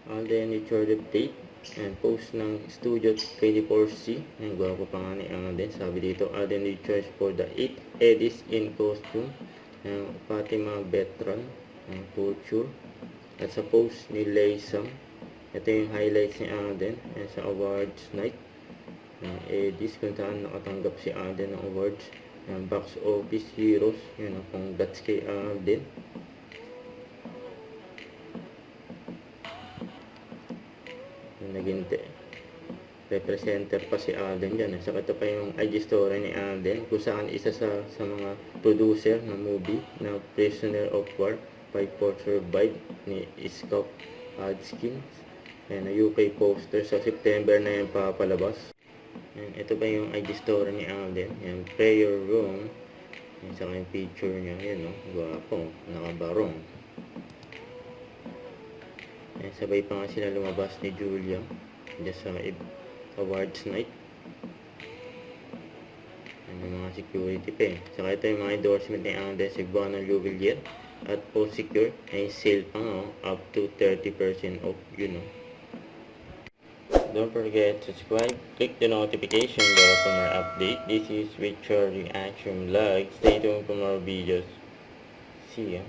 Alden Richard update. And post ng Studio 24C. Ang gwapo pa nga ni Alden. Sabi dito, Alden Richards for the 8th Edis in costume. Fatima Veteran. Culture. At sa post ni Laysam. Ito yung highlights ni Alden. And sa awards night. Edis kung saan nakatanggap si Alden ng awards. Box office heroes. Yun, congrats kay Alden. Naging representer pa si Alden dyan. Saka ito pa yung IG story ni Alden kung saan isa sa mga producer ng movie na Prisoner of War, Fight for Survive ni Scott Adkins. Ayan, na UK poster sa September na yung papalabas. Ayan, ito pa yung IG story ni Alden. Ayan, prayer room. Ayan, saka yung picture niya. Ayan, no? Gwapo. Nakabarong. Ayan, sabay pa nga sila lumabas ni Julia just sa awards night. Ayan, yung mga security pa eh. Saka ito yung mga endorsement ni Alden si Bonner Jubilier at Post Secure. Ay sale pa nga, up to 30% off, you know. Don't forget to subscribe, click the notification bell for more update. This is Richard Reaction Vlog. Stay tuned for more videos. See ya.